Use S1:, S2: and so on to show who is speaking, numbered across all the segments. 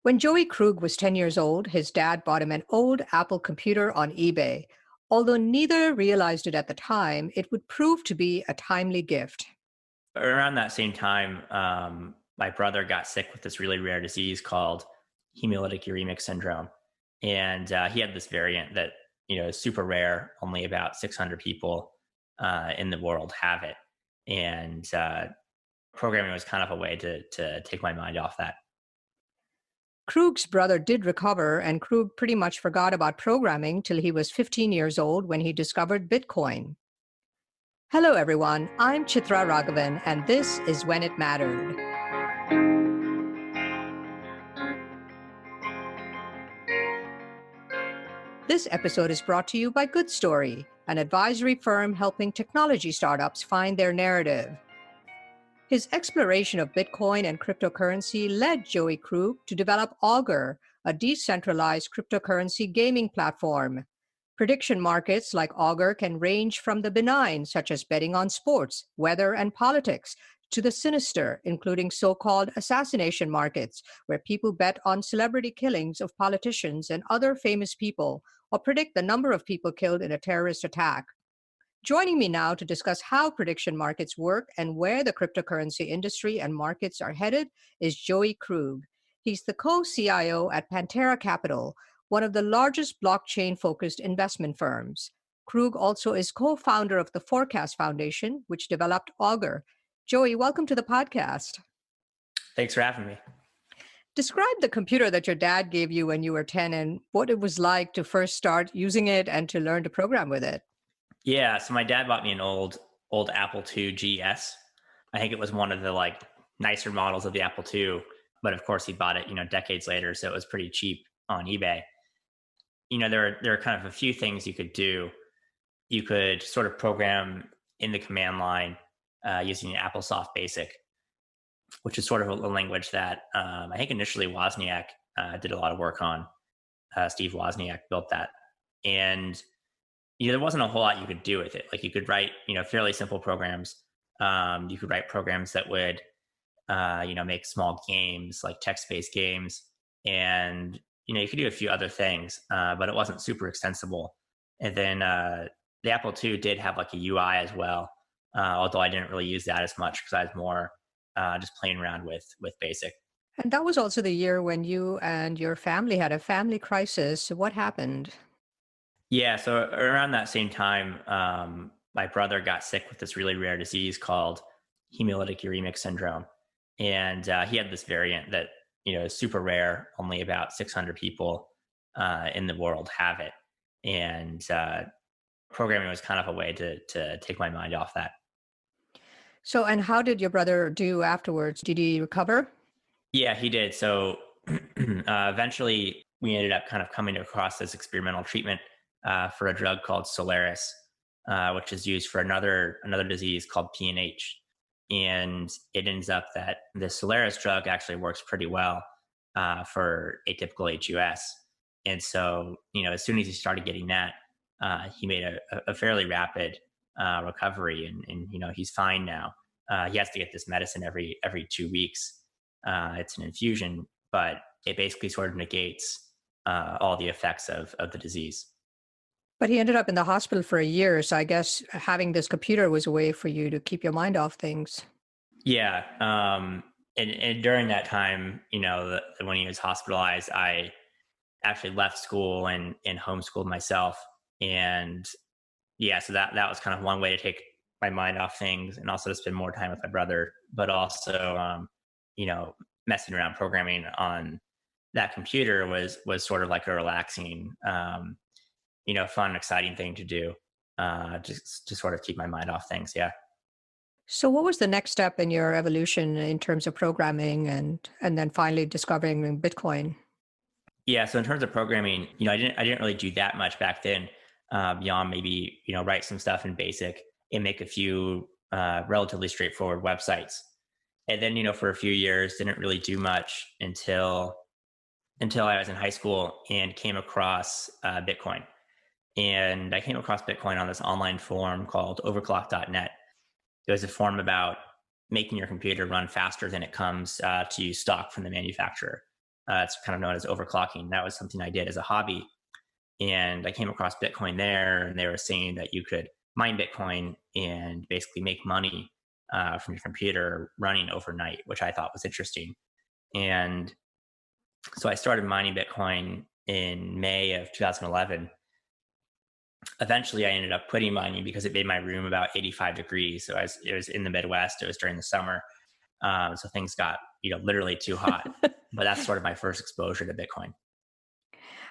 S1: When Joey Krug was 10 years old, his dad bought him an old Apple computer on eBay. Although neither realized it at the time, it would prove to be a timely gift.
S2: Around that same time, my brother got sick with this really rare disease called hemolytic uremic syndrome, and he had this variant that is super rare. Only about 600 people in the world have it, and programming was kind of a way to take my mind off that.
S1: Krug's brother did recover, and Krug pretty much forgot about programming till he was 15 years old when he discovered Bitcoin. Hello, everyone. I'm Chitra Ragavan, and this is When It Mattered. This episode is brought to you by Good Story, an advisory firm helping technology startups find their narrative. His exploration of Bitcoin and cryptocurrency led Joey Krug to develop Augur, a decentralized cryptocurrency gaming platform. Prediction markets like Augur can range from the benign, such as betting on sports, weather, and politics, to the sinister, including so-called assassination markets, where people bet on celebrity killings of politicians and other famous people, or predict the number of people killed in a terrorist attack. Joining me now to discuss how prediction markets work and where the cryptocurrency industry and markets are headed is Joey Krug. He's the co-CIO at Pantera Capital, one of the largest blockchain-focused investment firms. Krug also is co-founder of the Forecast Foundation, which developed Augur. Joey, welcome to the podcast.
S2: Thanks for having me.
S1: Describe the computer that your dad gave you when you were 10 and what it was like to first start using it and to learn to program with it.
S2: Yeah, so my dad bought me an old Apple II GS. I think it was one of the nicer models of the Apple II, but of course he bought it, decades later, so it was pretty cheap on eBay. There are kind of a few things you could do. You could sort of program in the command line using AppleSoft Basic, which is sort of a language that I think initially Wozniak did a lot of work on. Steve Wozniak built that, and there wasn't a whole lot you could do with it. Like you could write, fairly simple programs. You could write programs that would, make small games, like text-based games, and you could do a few other things, but it wasn't super extensible. And then the Apple II did have like a UI as well, although I didn't really use that as much because I was more just playing around with Basic.
S1: And that was also the year when you and your family had a family crisis. What happened?
S2: Yeah, so around that same time, my brother got sick with this really rare disease called hemolytic uremic syndrome, and he had this variant that is super rare. Only about 600 people in the world have it, and programming was kind of a way to take my mind off that.
S1: So, and how did your brother do afterwards? Did he recover?
S2: Yeah, he did. So eventually, we ended up kind of coming across this experimental treatment for a drug called Solaris, which is used for another disease called PNH. And it ends up that the Solaris drug actually works pretty well for atypical HUS. And so, as soon as he started getting that, he made a fairly rapid recovery, and he's fine now. He has to get this medicine every 2 weeks. It's an infusion, but it basically sort of negates all the effects of the disease.
S1: But he ended up in the hospital for a year. So I guess having this computer was a way for you to keep your mind off things.
S2: Yeah. And during that time, when he was hospitalized, I actually left school and homeschooled myself. And yeah, so that was kind of one way to take my mind off things and also to spend more time with my brother, but also, messing around programming on that computer was sort of like a relaxing, fun, exciting thing to do, just to sort of keep my mind off things. Yeah.
S1: So what was the next step in your evolution in terms of programming and then finally discovering Bitcoin?
S2: Yeah. So in terms of programming, I didn't really do that much back then, beyond maybe, write some stuff in Basic and make a few relatively straightforward websites. And then, for a few years, didn't really do much until I was in high school and came across Bitcoin. And I came across Bitcoin on this online forum called overclock.net. It was a forum about making your computer run faster than it comes to you stock from the manufacturer. It's kind of known as overclocking. That was something I did as a hobby. And I came across Bitcoin there, and they were saying that you could mine Bitcoin and basically make money from your computer running overnight, which I thought was interesting. And so I started mining Bitcoin in May of 2011. Eventually, I ended up quitting mining because it made my room about 85 degrees. So it was in the Midwest. It was during the summer. So things got, literally too hot. But that's sort of my first exposure to Bitcoin.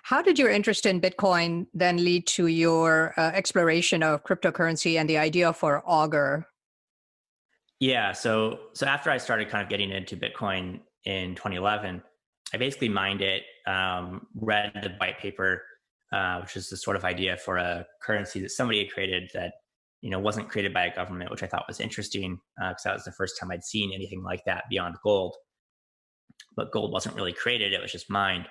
S1: How did your interest in Bitcoin then lead to your exploration of cryptocurrency and the idea for Augur?
S2: Yeah. So after I started kind of getting into Bitcoin in 2011, I basically mined it, read the white paper, which is the sort of idea for a currency that somebody had created that, wasn't created by a government, which I thought was interesting because that was the first time I'd seen anything like that beyond gold. But gold wasn't really created; it was just mined,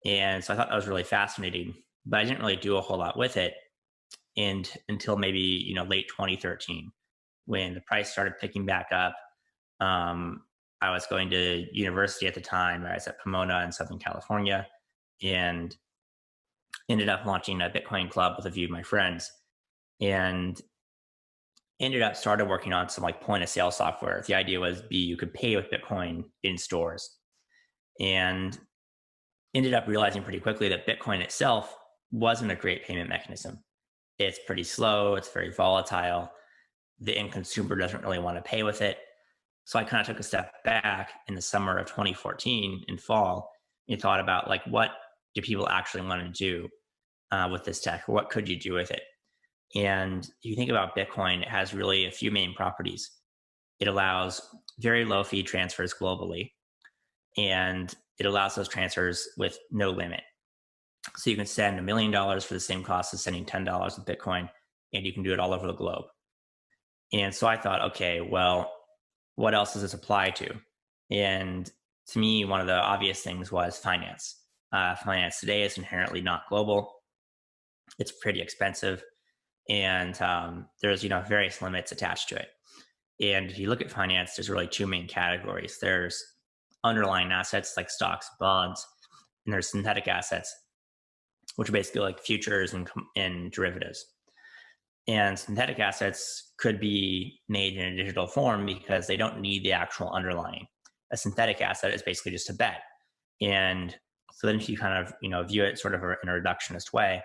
S2: and so I thought that was really fascinating. But I didn't really do a whole lot with it, and until maybe late 2013, when the price started picking back up. I was going to university at the time. I was at Pomona in Southern California, and ended up launching a Bitcoin club with a few of my friends, and ended up started working on some like point of sale software. The idea was you could pay with Bitcoin in stores, and ended up realizing pretty quickly that Bitcoin itself wasn't a great payment mechanism. It's pretty slow. It's very volatile. The end consumer doesn't really want to pay with it. So I kind of took a step back in the summer of 2014 in fall and thought about like, what do people actually want to do with this tech? Or what could you do with it? And if you think about Bitcoin, it has really a few main properties. It allows very low fee transfers globally, and it allows those transfers with no limit. So you can send $1 million for the same cost as sending $10 with Bitcoin, and you can do it all over the globe. And so I thought, okay, well, what else does this apply to? And to me, one of the obvious things was finance. Finance today is inherently not global. It's pretty expensive, and there's various limits attached to it. And if you look at finance, there's really two main categories. There's underlying assets like stocks, bonds, and there's synthetic assets, which are basically like futures and derivatives. And synthetic assets could be made in a digital form because they don't need the actual underlying. A synthetic asset is basically just a bet. And so then if you kind of, view it sort of in a reductionist way,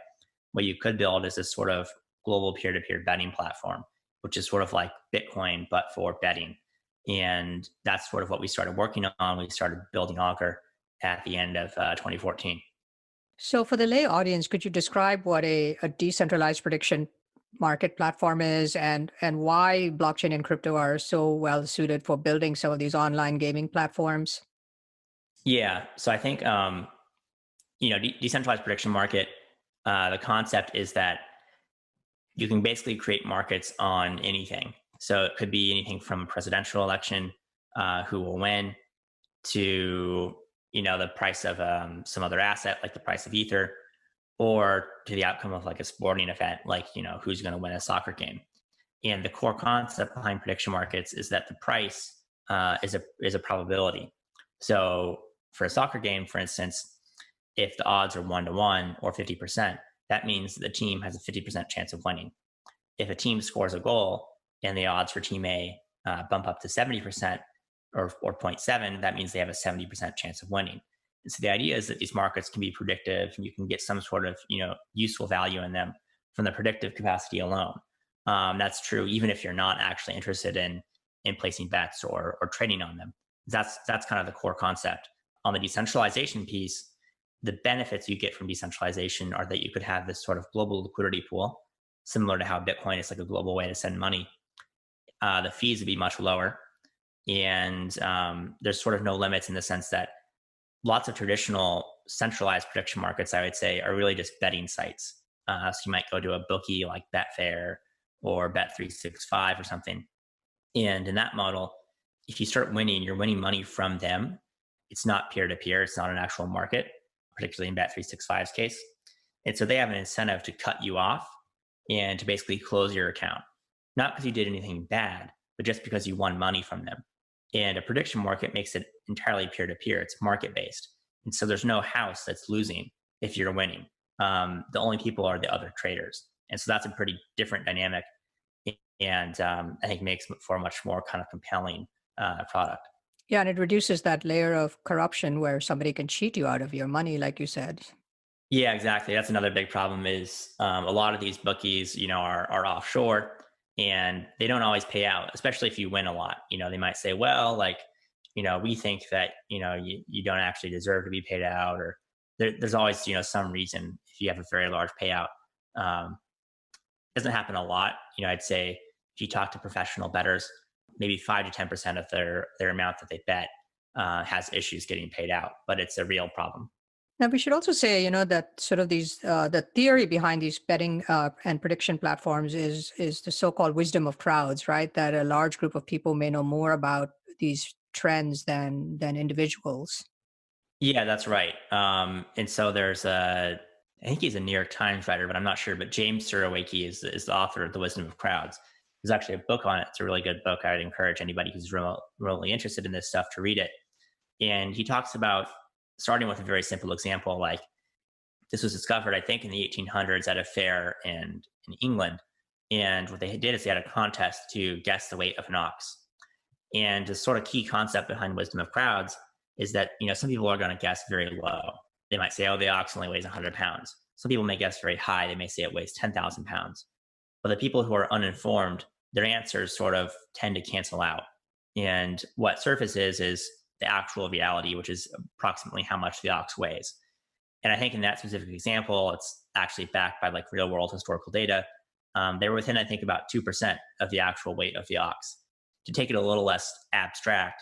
S2: what you could build is this sort of global peer-to-peer betting platform, which is sort of like Bitcoin, but for betting. And that's sort of what we started working on. We started building Augur at the end of 2014.
S1: So for the lay audience, could you describe what a decentralized prediction market platform is, and why blockchain and crypto are so well suited for building some of these online gaming platforms?
S2: Yeah. So I think, decentralized prediction market, the concept is that you can basically create markets on anything. So it could be anything from a presidential election, who will win, to, the price of some other asset, like the price of Ether, or to the outcome of like a sporting event, like, who's going to win a soccer game. And the core concept behind prediction markets is that the price is a probability. So for a soccer game, for instance, if the odds are 1-to-1 or 50%, that means the team has a 50% chance of winning. If a team scores a goal and the odds for team A bump up to 70% or 0.7, that means they have a 70% chance of winning. And so the idea is that these markets can be predictive, and you can get some sort of useful value in them from the predictive capacity alone. That's true even if you're not actually interested in placing bets or trading on them. That's kind of the core concept. On the decentralization piece, the benefits you get from decentralization are that you could have this sort of global liquidity pool, similar to how Bitcoin is like a global way to send money. The fees would be much lower, and there's sort of no limits in the sense that lots of traditional centralized prediction markets, I would say, are really just betting sites. So you might go to a bookie like Betfair or Bet365 or something. And in that model, if you start winning, you're winning money from them. It's not peer-to-peer. It's not an actual market, particularly in Bet365's case. And so they have an incentive to cut you off and to basically close your account. Not because you did anything bad, but just because you won money from them. And a prediction market makes it entirely peer-to-peer. It's market-based. And so there's no house that's losing if you're winning. The only people are the other traders. And so that's a pretty different dynamic. And I think makes for a much more kind of compelling product.
S1: Yeah, and it reduces that layer of corruption where somebody can cheat you out of your money, like you said.
S2: Yeah, exactly. That's another big problem is a lot of these bookies, are offshore and they don't always pay out, especially if you win a lot. They might say, well, like, we think that, you don't actually deserve to be paid out, or there's always, some reason if you have a very large payout. Um, doesn't happen a lot. I'd say if you talk to professional bettors, maybe 5 to 10% of their amount that they bet has issues getting paid out, but it's a real problem.
S1: Now, we should also say, that sort of the theory behind these betting and prediction platforms is the so-called wisdom of crowds, right? That a large group of people may know more about these trends than individuals.
S2: Yeah, that's right. And so I think he's a New York Times writer, but I'm not sure. But James Surowiecki is the author of The Wisdom of Crowds. There's actually a book on it. It's a really good book. I'd encourage anybody who's really interested in this stuff to read it. And he talks about starting with a very simple example, like this was discovered, I think, in the 1800s at a fair in England. And what they did is they had a contest to guess the weight of an ox. And the sort of key concept behind wisdom of crowds is that, some people are going to guess very low. They might say, oh, the ox only weighs 100 pounds. Some people may guess very high. They may say it weighs 10,000 pounds. But the people who are uninformed, their answers sort of tend to cancel out. And what surfaces is the actual reality, which is approximately how much the ox weighs. And I think in that specific example, it's actually backed by like real world historical data. They were within, I think, about 2% of the actual weight of the ox. To take it a little less abstract,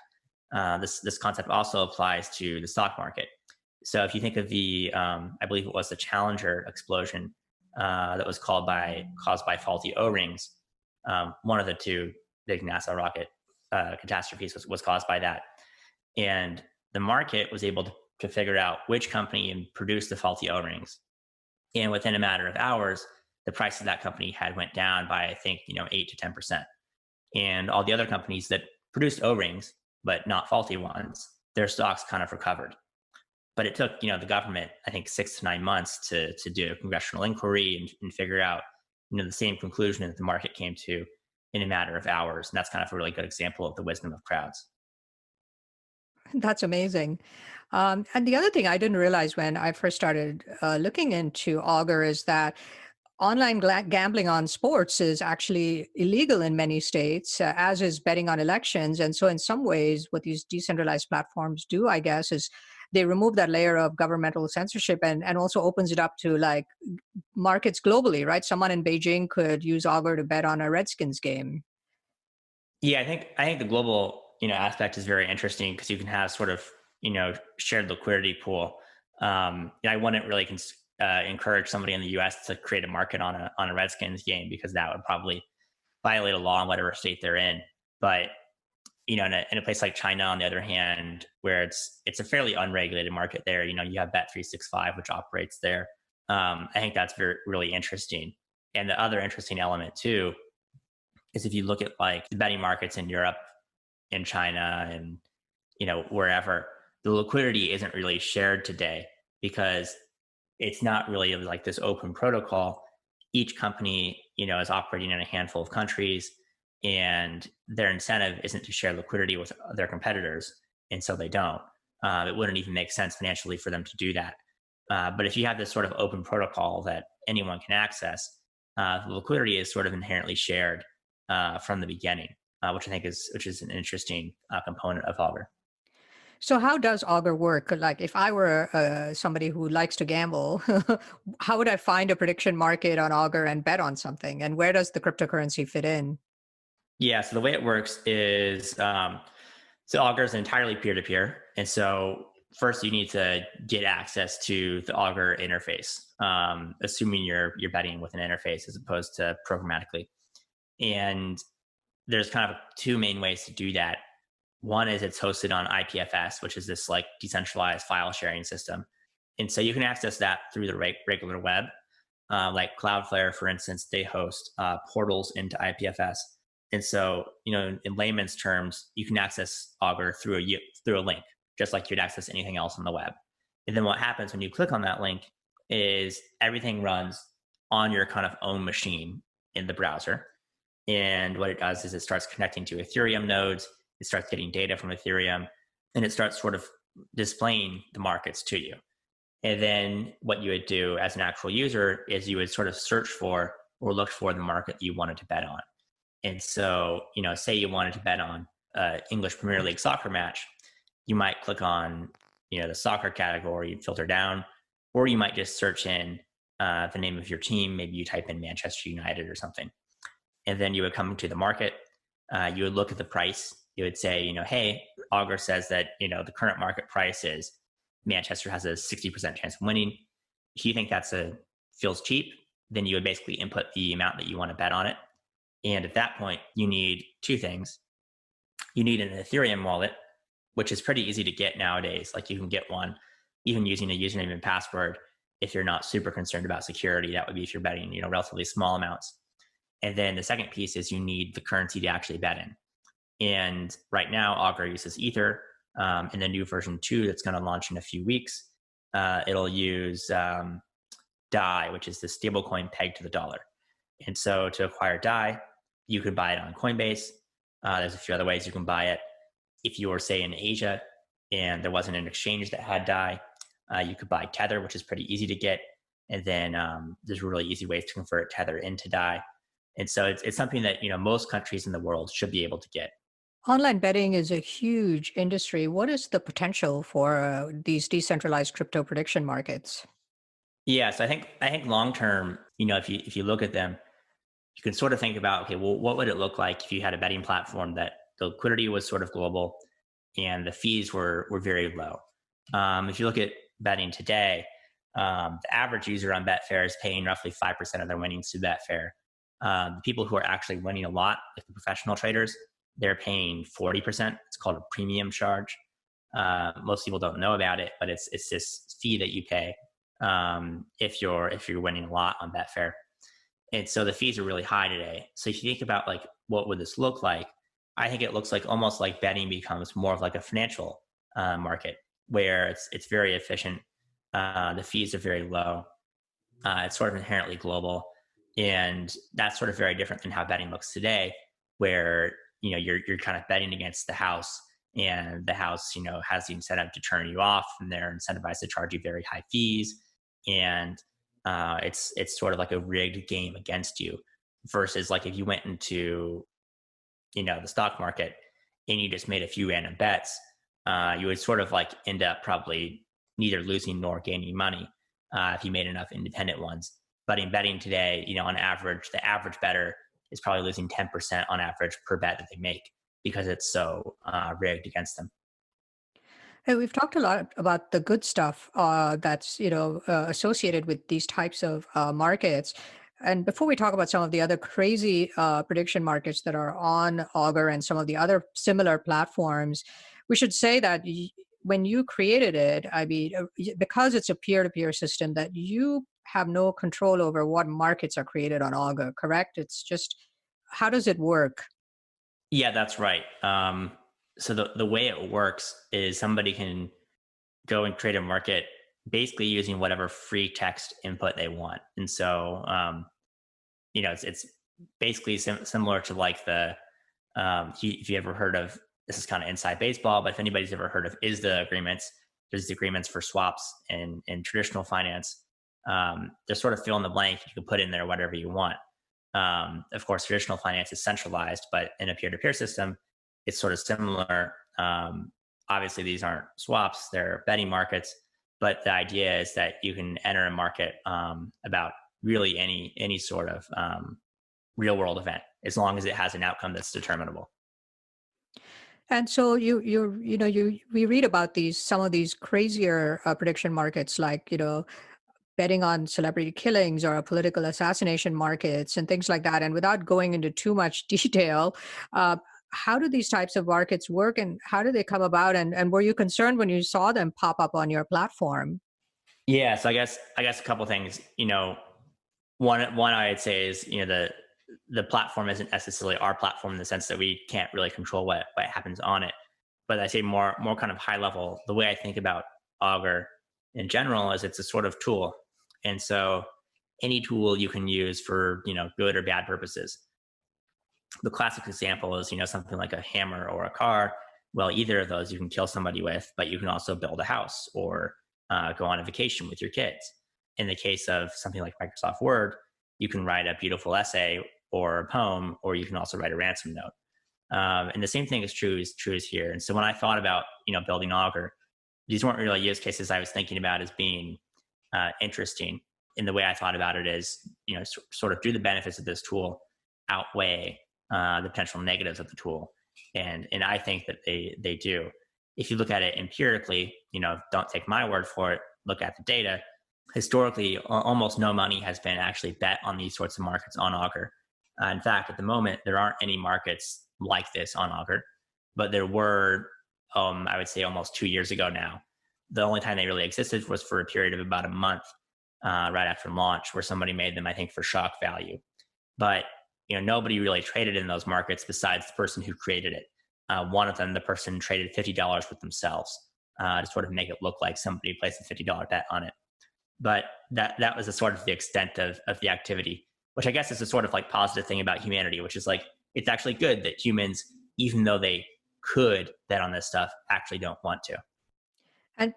S2: this concept also applies to the stock market. So if you think of I believe it was the Challenger explosion that was caused by faulty O-rings. One of the two big NASA rocket catastrophes was caused by that. And the market was able to figure out which company produced the faulty O-rings. And within a matter of hours, the price of that company had went down by, I think, 8 to 10%. And all the other companies that produced O-rings, but not faulty ones, their stocks kind of recovered. But it took, the government, I think, 6 to 9 months to do a congressional inquiry and figure out, the same conclusion that the market came to in a matter of hours. And that's kind of a really good example of the wisdom of crowds.
S1: That's amazing. And the other thing I didn't realize when I first started looking into Augur is that online gambling on sports is actually illegal in many states, as is betting on elections. And so, in some ways, what these decentralized platforms do, I guess, is they remove that layer of governmental censorship and also opens it up to like markets globally, right? Someone in Beijing could use Augur to bet on a Redskins game.
S2: Yeah, I think the global aspect is very interesting because you can have sort of shared liquidity pool. I wouldn't really encourage somebody in the U.S. to create a market on a Redskins game because that would probably violate a law in whatever state they're in. But in a place like China, on the other hand, where it's a fairly unregulated market there, you have Bet365, which operates there. I think that's really interesting. And the other interesting element too is if you look at like the betting markets in Europe, in China, and wherever, the liquidity isn't really shared today because it's not really like this open protocol. Each company, is operating in a handful of countries, and their incentive isn't to share liquidity with their competitors, and so they don't. It wouldn't even make sense financially for them to do that. But if you have this sort of open protocol that anyone can access, the liquidity is sort of inherently shared from the beginning, which I think is an interesting component of Augur.
S1: So, how does Augur work? Like, if I were somebody who likes to gamble, how would I find a prediction market on Augur and bet on something? And where does the cryptocurrency fit in?
S2: Yeah, so the way it works is so Augur is entirely peer-to-peer. And so first you need to get access to the Augur interface, assuming you're betting with an interface as opposed to programmatically. And there's kind of two main ways to do that. One is it's hosted on IPFS, which is this like decentralized file sharing system. And so you can access that through the regular web. Like Cloudflare, for instance, they host portals into IPFS. And so, in layman's terms, you can access Augur through a link, just like you'd access anything else on the web. And then what happens when you click on that link is everything runs on your kind of own machine in the browser. And what it does is it starts connecting to Ethereum nodes, it starts getting data from Ethereum, and it starts sort of displaying the markets to you. And then what you would do as an actual user is you would sort of search for or look for the market that you wanted to bet on. And so, say you wanted to bet on English Premier League soccer match, you might click on, the soccer category, you filter down, or you might just search in the name of your team. Maybe you type in Manchester United or something. And then you would come to the market. You would look at the price. You would say, hey, Augur says that, the current market price is Manchester has a 60% chance of winning. If you think feels cheap, then you would basically input the amount that you want to bet on it. And at that point, you need two things. You need an Ethereum wallet, which is pretty easy to get nowadays. Like you can get one even using a username and password. If you're not super concerned about security, that would be if you're betting, relatively small amounts. And then the second piece is you need the currency to actually bet in. And right now, Augur uses Ether. In the new version 2 that's going to launch in a few weeks, it'll use DAI, which is the stablecoin pegged to the dollar. And so to acquire DAI, you could buy it on Coinbase. There's a few other ways you can buy it. If you were, say, in Asia and there wasn't an exchange that had DAI, you could buy Tether, which is pretty easy to get. And then there's really easy ways to convert Tether into DAI. And so it's something that, most countries in the world should be able to get.
S1: Online betting is a huge industry. What is the potential for these decentralized crypto prediction markets?
S2: Yeah, so I think long term, if you look at them, you can sort of think about, okay, well, what would it look like if you had a betting platform that the liquidity was sort of global and the fees were very low? If you look at betting today, the average user on Betfair is paying roughly 5% of their winnings to Betfair. The people who are actually winning a lot, like the professional traders, they're paying 40%. It's called a premium charge. Most people don't know about it, but it's this fee that you pay if you're winning a lot on Betfair. And so the fees are really high today. So if you think about like what would this look like, I think it looks like almost like betting becomes more of like a financial market where it's very efficient. The fees are very low. It's sort of inherently global, and that's sort of very different than how betting looks today, where you're kind of betting against the house, and the house has the incentive to turn you off, and they're incentivized to charge you very high fees, and it's sort of like a rigged game against you. Versus like if you went into the stock market and you just made a few random bets, you would sort of like end up probably neither losing nor gaining money if you made enough independent ones. But in betting today, on average, the average bettor is probably losing 10% on average per bet that they make because it's so rigged against them.
S1: Hey, we've talked a lot about the good stuff that's associated with these types of markets. And before we talk about some of the other crazy prediction markets that are on Augur and some of the other similar platforms, we should say that when you created it, I mean, because it's a peer-to-peer system, that you have no control over what markets are created on Augur, correct? It's just, how does it work?
S2: Yeah, that's right. So the way it works is somebody can go and create a market basically using whatever free text input they want. And so, it's basically similar to like if you ever heard of, this is kind of inside baseball, but if anybody's ever heard of ISDA agreements, there's the agreements for swaps in traditional finance. Just sort of fill in the blank. You can put in there whatever you want. Of course, traditional finance is centralized, but in a peer-to-peer system, it's sort of similar. Obviously, these aren't swaps; they're betting markets. But the idea is that you can enter a market about really any sort of real-world event, as long as it has an outcome that's determinable.
S1: And so we read about some of these crazier prediction markets, like betting on celebrity killings or political assassination markets and things like that. And without going into too much detail, how do these types of markets work, and how do they come about? And were you concerned when you saw them pop up on your platform?
S2: Yeah, so I guess a couple things. One I'd say is the platform isn't necessarily our platform in the sense that we can't really control what happens on it. But I say more kind of high level. The way I think about Augur in general is it's a sort of tool. And so any tool you can use for, good or bad purposes. The classic example is, something like a hammer or a car. Well, either of those you can kill somebody with, but you can also build a house or go on a vacation with your kids. In the case of something like Microsoft Word, you can write a beautiful essay or a poem, or you can also write a ransom note. And the same thing is true as here. And so when I thought about, building Augur, these weren't really use cases I was thinking about as being interesting. And the way I thought about it is, sort of do the benefits of this tool outweigh the potential negatives of the tool? And I think that they do. If you look at it empirically, don't take my word for it, look at the data. Historically, almost no money has been actually bet on these sorts of markets on Augur. In fact, at the moment, there aren't any markets like this on Augur, but there were, I would say almost 2 years ago now. The only time they really existed was for a period of about a month right after launch, where somebody made them, I think, for shock value. But nobody really traded in those markets besides the person who created it. One of them, the person traded $50 with themselves to sort of make it look like somebody placed a $50 bet on it. But that was a sort of the extent of the activity, which I guess is a sort of like positive thing about humanity, which is like, it's actually good that humans, even though they could bet on this stuff, actually don't want to.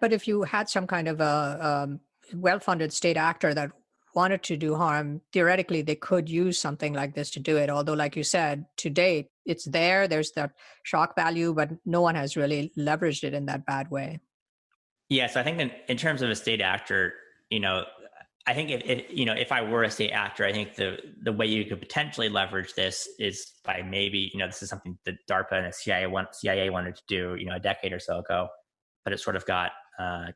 S1: But if you had some kind of a well-funded state actor that wanted to do harm, theoretically, they could use something like this to do it. Although, like you said, to date, it's there's that shock value, but no one has really leveraged it in that bad way.
S2: Yeah, so I think in terms of a state actor, I think if I were a state actor, I think the way you could potentially leverage this is by maybe, this is something that DARPA and the CIA wanted to do, a decade or so ago, but it sort of got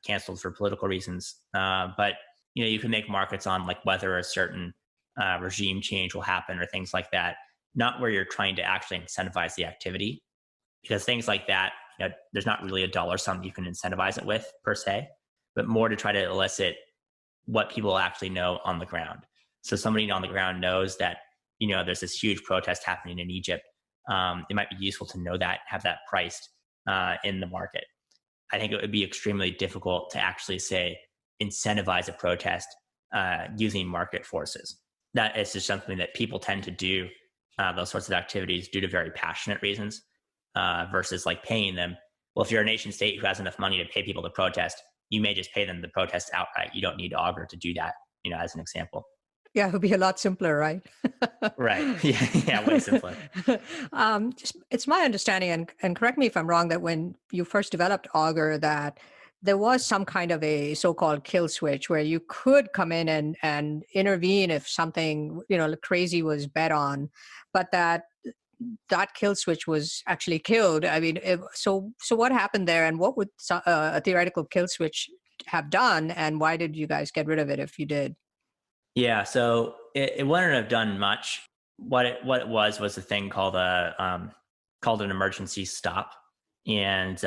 S2: canceled for political reasons. But you can make markets on like whether a certain regime change will happen or things like that, not where you're trying to actually incentivize the activity, because things like that, there's not really a dollar sum you can incentivize it with per se, but more to try to elicit what people actually know on the ground. So somebody on the ground knows that, there's this huge protest happening in Egypt. It might be useful to know that, have that priced in the market. I think it would be extremely difficult to actually say incentivize a protest using market forces. That is just something that people tend to do, those sorts of activities, due to very passionate reasons versus like paying them. Well, if you're a nation state who has enough money to pay people to protest, you may just pay them to protest outright. You don't need Augur to do that, as an example.
S1: Yeah, it would be a lot simpler, right?
S2: Right. Yeah, way simpler.
S1: It's my understanding, and correct me if I'm wrong, that when you first developed Augur, that there was some kind of a so-called kill switch where you could come in and intervene if something, crazy was bet on, but that kill switch was actually killed. I mean, so what happened there, and what would a theoretical kill switch have done, and why did you guys get rid of it if you did?
S2: Yeah, so it wouldn't have done much. What it was a thing called called an emergency stop, and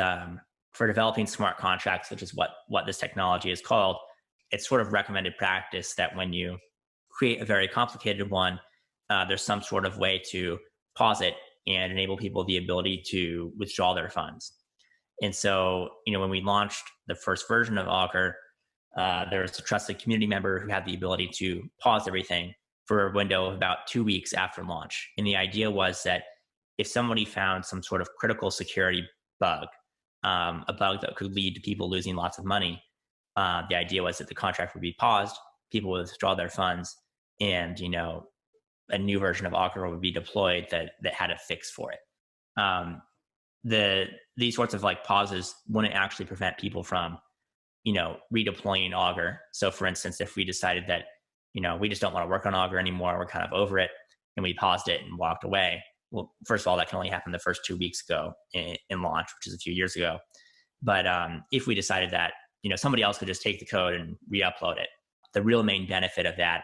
S2: for developing smart contracts, which is what this technology is called, it's sort of recommended practice that when you create a very complicated one, there's some sort of way to pause it and enable people the ability to withdraw their funds. And so, when we launched the first version of Augur, there was a trusted community member who had the ability to pause everything for a window of about 2 weeks after launch. And the idea was that if somebody found some sort of critical security bug, a bug that could lead to people losing lots of money, the idea was that the contract would be paused, people would withdraw their funds, and a new version of Augur would be deployed that had a fix for it. These sorts of like pauses wouldn't actually prevent people from redeploying Augur. So for instance, if we decided that we just don't want to work on Augur anymore, we're kind of over it, and we paused it and walked away, well, first of all, that can only happen the first 2 weeks ago in launch, which is a few years ago. But if we decided that somebody else could just take the code and re-upload it, the real main benefit of that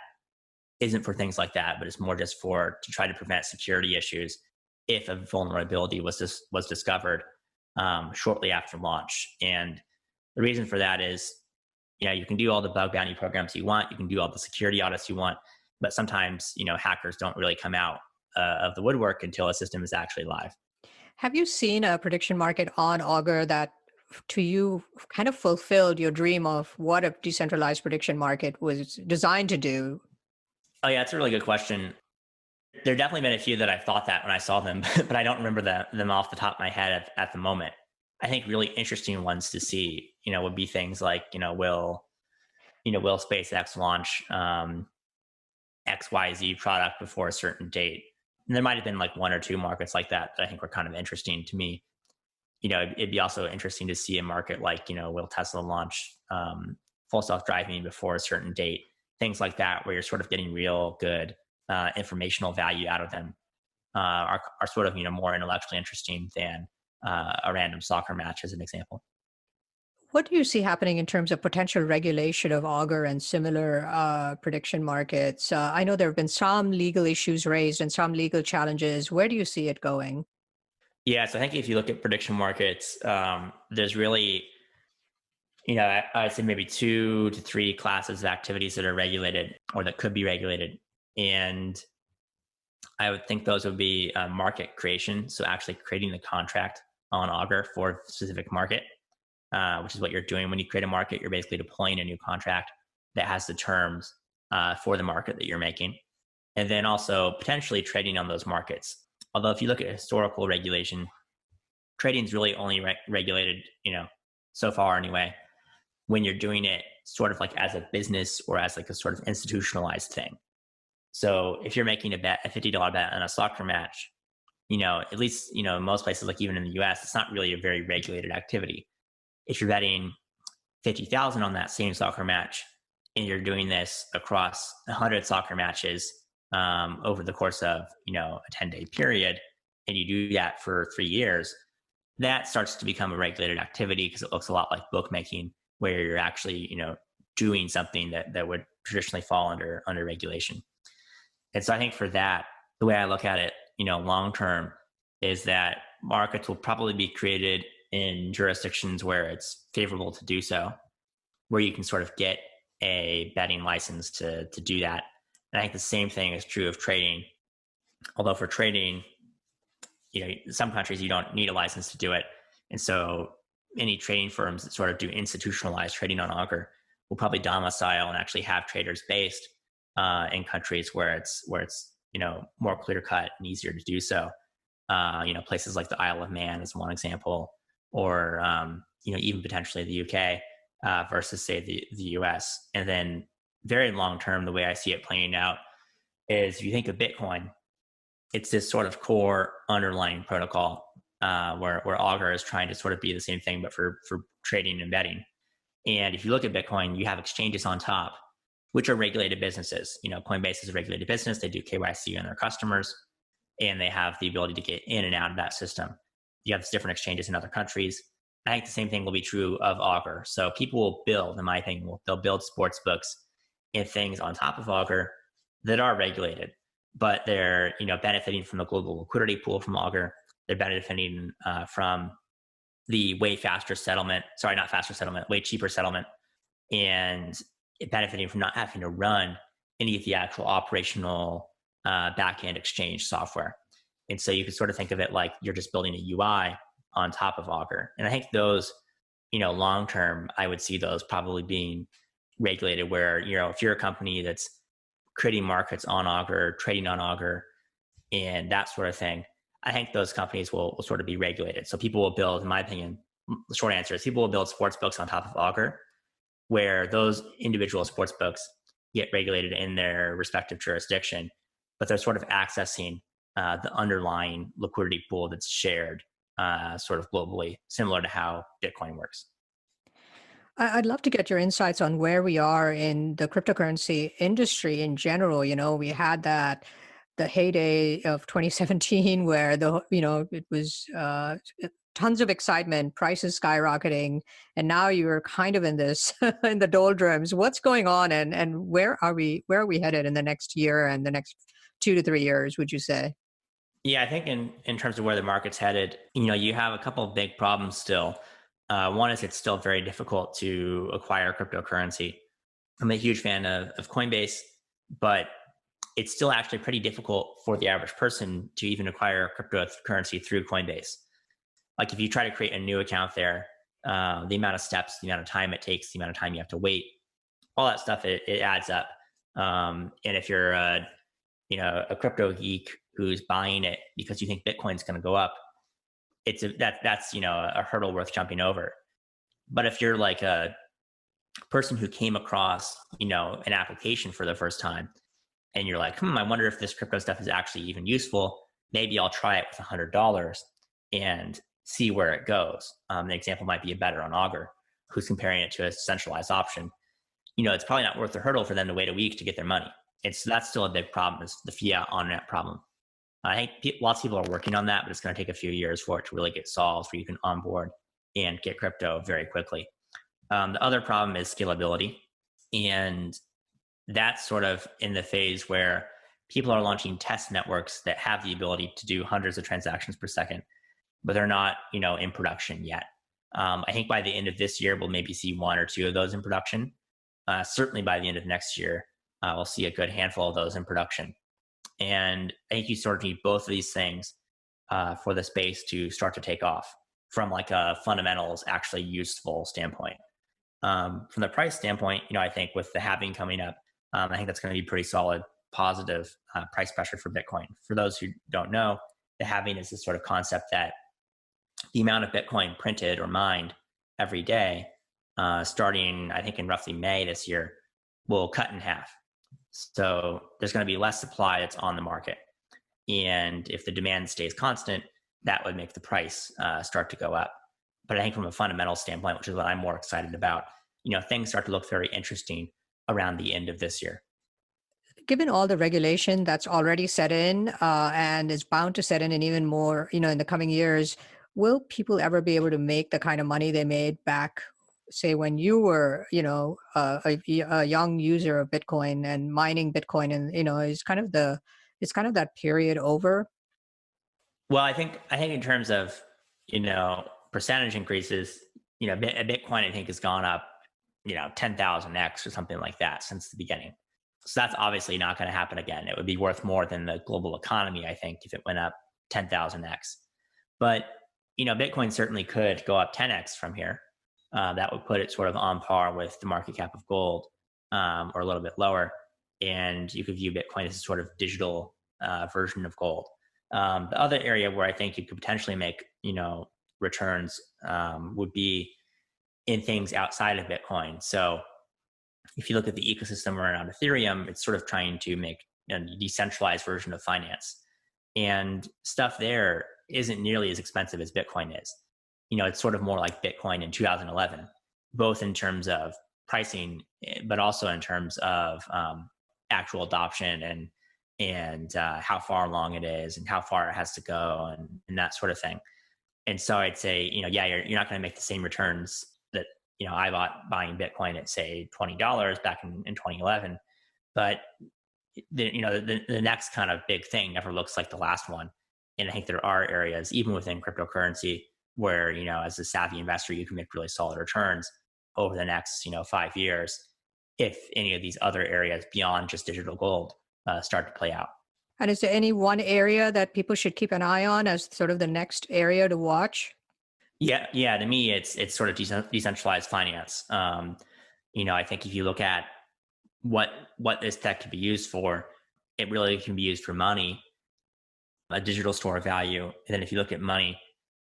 S2: isn't for things like that, but it's more just to try to prevent security issues if a vulnerability was discovered shortly after launch. And the reason for that is, you can do all the bug bounty programs you want, you can do all the security audits you want, but sometimes hackers don't really come out of the woodwork until a system is actually live.
S1: Have you seen a prediction market on Augur that to you kind of fulfilled your dream of what a decentralized prediction market was designed to do?
S2: Oh yeah, it's a really good question. There definitely been a few that I thought that when I saw them, but I don't remember them off the top of my head at the moment. I think really interesting ones to see, would be things like, will SpaceX launch XYZ product before a certain date? And there might have been like one or two markets like that I think were kind of interesting to me. It'd be also interesting to see a market like, will Tesla launch full self-driving before a certain date? Things like that, where you're sort of getting real good informational value out of them, are sort of, more intellectually interesting than a random soccer match, as an example.
S1: What do you see happening in terms of potential regulation of Augur and similar prediction markets? I know there have been some legal issues raised and some legal challenges. Where do you see it going?
S2: Yeah, so I think if you look at prediction markets, there's really, I'd say maybe 2 to 3 classes of activities that are regulated or that could be regulated. And I would think those would be market creation. So actually creating the contract on Augur for a specific market, which is what you're doing when you create a market. You're basically deploying a new contract that has the terms for the market that you're making. And then also potentially trading on those markets. Although if you look at historical regulation, trading is really only regulated, so far anyway, when you're doing it sort of like as a business or as like a sort of institutionalized thing. So if you're making a bet, a $50 bet on a soccer match, at least, in most places, like even in the US, it's not really a very regulated activity. If you're betting 50,000 on that same soccer match and you're doing this across 100 soccer matches over the course of, a 10-day period, and you do that for 3 years, that starts to become a regulated activity because it looks a lot like bookmaking, where you're actually, doing something that would traditionally fall under regulation. And so I think for that, the way I look at it, long term, is that markets will probably be created in jurisdictions where it's favorable to do so, where you can sort of get a betting license to do that. And I think the same thing is true of trading. Although for trading, some countries you don't need a license to do it. And so any trading firms that sort of do institutionalized trading on Augur will probably domicile and actually have traders based in countries where it's more clear cut and easier to do so. Places like the Isle of Man is one example, or even potentially the UK versus say the US. And then very long term, the way I see it playing out is if you think of Bitcoin, it's this sort of core underlying protocol where Augur is trying to sort of be the same thing, but for trading and betting. And if you look at Bitcoin, you have exchanges on top, which are regulated businesses. Coinbase is a regulated business. They do KYC on their customers, and they have the ability to get in and out of that system. You have different exchanges in other countries. I think the same thing will be true of Augur. So people will build, in my opinion, they'll build sports books and things on top of Augur that are regulated, but they're benefiting from the global liquidity pool from Augur. They're benefiting from the way cheaper settlement, and benefiting from not having to run any of the actual operational back-end exchange software. And so you can sort of think of it like you're just building a UI on top of Augur. And I think those, long-term, I would see those probably being regulated where, if you're a company that's creating markets on Augur, trading on Augur, and that sort of thing, I think those companies will sort of be regulated. So people will build, in my opinion, the short answer is people will build sports books on top of Augur, where those individual sports books get regulated in their respective jurisdiction, but they're sort of accessing the underlying liquidity pool that's shared sort of globally, similar to how Bitcoin works.
S1: I'd love to get your insights on where we are in the cryptocurrency industry in general. We had the heyday of 2017 where it was tons of excitement, prices skyrocketing, and now you're kind of in this in the doldrums. What's going on, and where are we headed in the next year and the next 2 to 3 years, would you say?
S2: Yeah, I think in terms of where the market's headed, you have a couple of big problems still. One is it's still very difficult to acquire cryptocurrency. I'm a huge fan of Coinbase, but it's still actually pretty difficult for the average person to even acquire cryptocurrency through Coinbase. Like if you try to create a new account there, the amount of steps, the amount of time it takes, the amount of time you have to wait, all that stuff, it adds up. And if you're a crypto geek who's buying it because you think Bitcoin's going to go up, that's a hurdle worth jumping over. But if you're like a person who came across an application for the first time, and you're like, I wonder if this crypto stuff is actually even useful, maybe I'll try it with $100 and see where it goes. The example might be better on Augur, who's comparing it to a centralized option. It's probably not worth the hurdle for them to wait a week to get their money. That's still a big problem, is the fiat on-ramp problem. I think lots of people are working on that, but it's going to take a few years for it to really get solved, where you can onboard and get crypto very quickly. The other problem is scalability. And that's sort of in the phase where people are launching test networks that have the ability to do hundreds of transactions per second, but they're not, in production yet. I think by the end of this year, we'll maybe see one or two of those in production. Certainly by the end of next year, we'll see a good handful of those in production. And I think you sort of need both of these things for the space to start to take off from like a fundamentals, actually useful standpoint. From the price standpoint, I think with the halving coming up, I think that's going to be pretty solid, positive price pressure for Bitcoin. For those who don't know, the halving is this sort of concept that the amount of Bitcoin printed or mined every day, starting, I think, in roughly May this year, will cut in half. So there's going to be less supply that's on the market. And if the demand stays constant, that would make the price start to go up. But I think from a fundamental standpoint, which is what I'm more excited about, things start to look very interesting around the end of this year.
S1: Given all the regulation that's already set in and is bound to set in and even more, in the coming years, will people ever be able to make the kind of money they made back, say, when you were, a young user of Bitcoin and mining Bitcoin, and is kind of that period over?
S2: Well, I think in terms of percentage increases, Bitcoin I think has gone up 10,000x or something like that since the beginning. So that's obviously not going to happen again. It would be worth more than the global economy, I think, if it went up 10,000x. But Bitcoin certainly could go up 10x from here. That would put it sort of on par with the market cap of gold, or a little bit lower. And you could view Bitcoin as a sort of digital version of gold. The other area where I think you could potentially make, returns would be in things outside of Bitcoin. So if you look at the ecosystem around Ethereum, it's sort of trying to make a decentralized version of finance. And stuff there isn't nearly as expensive as Bitcoin is. It's sort of more like Bitcoin in 2011, both in terms of pricing, but also in terms of actual adoption and how far along it is and how far it has to go and that sort of thing. And so I'd say, you're not going to make the same returns that, I buying Bitcoin at, say, $20 back in 2011. But, the next kind of big thing never looks like the last one. And I think there are areas, even within cryptocurrency, where, as a savvy investor, you can make really solid returns over the next, 5 years, if any of these other areas beyond just digital gold start to play out.
S1: And is there any one area that people should keep an eye on as sort of the next area to watch?
S2: Yeah. To me, it's sort of decentralized finance. I think if you look at what this tech could be used for, it really can be used for money, a digital store of value. And then if you look at money,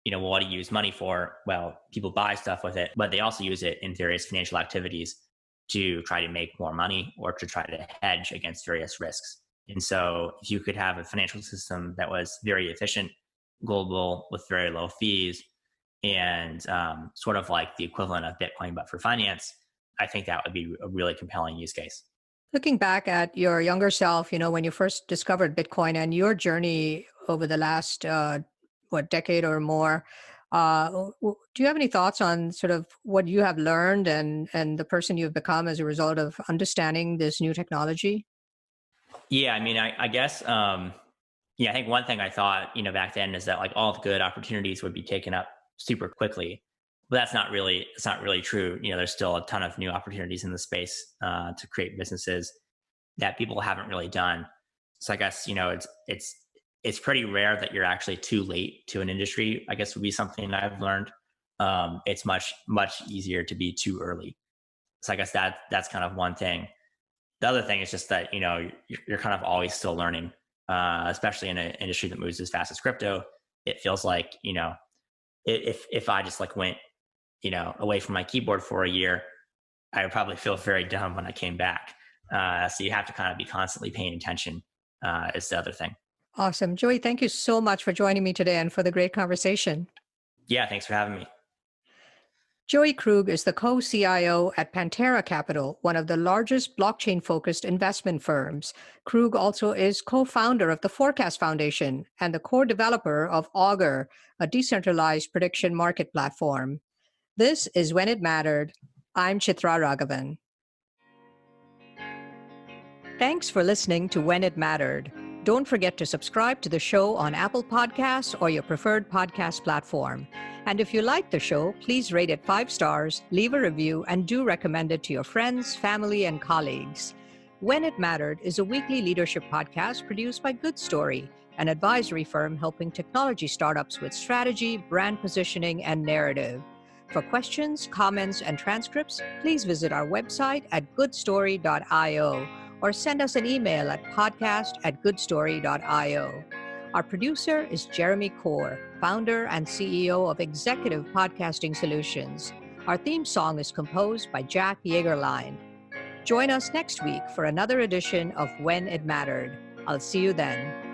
S2: what do you use money for? Well, people buy stuff with it, but they also use it in various financial activities to try to make more money or to try to hedge against various risks. And so if you could have a financial system that was very efficient, global, with very low fees, and sort of like the equivalent of Bitcoin, but for finance, I think that would be a really compelling use case.
S1: Looking back at your younger self, when you first discovered Bitcoin and your journey over the last, decade or more, do you have any thoughts on sort of what you have learned and the person you've become as a result of understanding this new technology?
S2: Yeah, I mean, I guess, I think one thing I thought, back then is that like all the good opportunities would be taken up super quickly. But it's not really true. There's still a ton of new opportunities in the space to create businesses that people haven't really done. So I guess, it's pretty rare that you're actually too late to an industry, I guess would be something I've learned. it's much, much easier to be too early. So I guess that's kind of one thing. The other thing is just that, you're kind of always still learning, especially in an industry that moves as fast as crypto. It feels like, if I just like went, away from my keyboard for a year, I would probably feel very dumb when I came back. So you have to kind of be constantly paying attention, is the other thing.
S1: Awesome. Joey, thank you so much for joining me today and for the great conversation.
S2: Yeah, thanks for having me.
S1: Joey Krug is the co-CIO at Pantera Capital, one of the largest blockchain-focused investment firms. Krug also is co-founder of the Forecast Foundation and the core developer of Augur, a decentralized prediction market platform. This is When It Mattered. I'm Chitra Ragavan. Thanks for listening to When It Mattered. Don't forget to subscribe to the show on Apple Podcasts or your preferred podcast platform. And if you like the show, please rate it 5 stars, leave a review, and do recommend it to your friends, family, and colleagues. When It Mattered is a weekly leadership podcast produced by Good Story, an advisory firm helping technology startups with strategy, brand positioning, and narrative. For questions, comments, and transcripts, please visit our website at goodstory.io or send us an email at podcast@goodstory.io. Our producer is Jeremy Kaur, founder and CEO of Executive Podcasting Solutions. Our theme song is composed by Jack Yeagerline. Join us next week for another edition of When It Mattered. I'll see you then.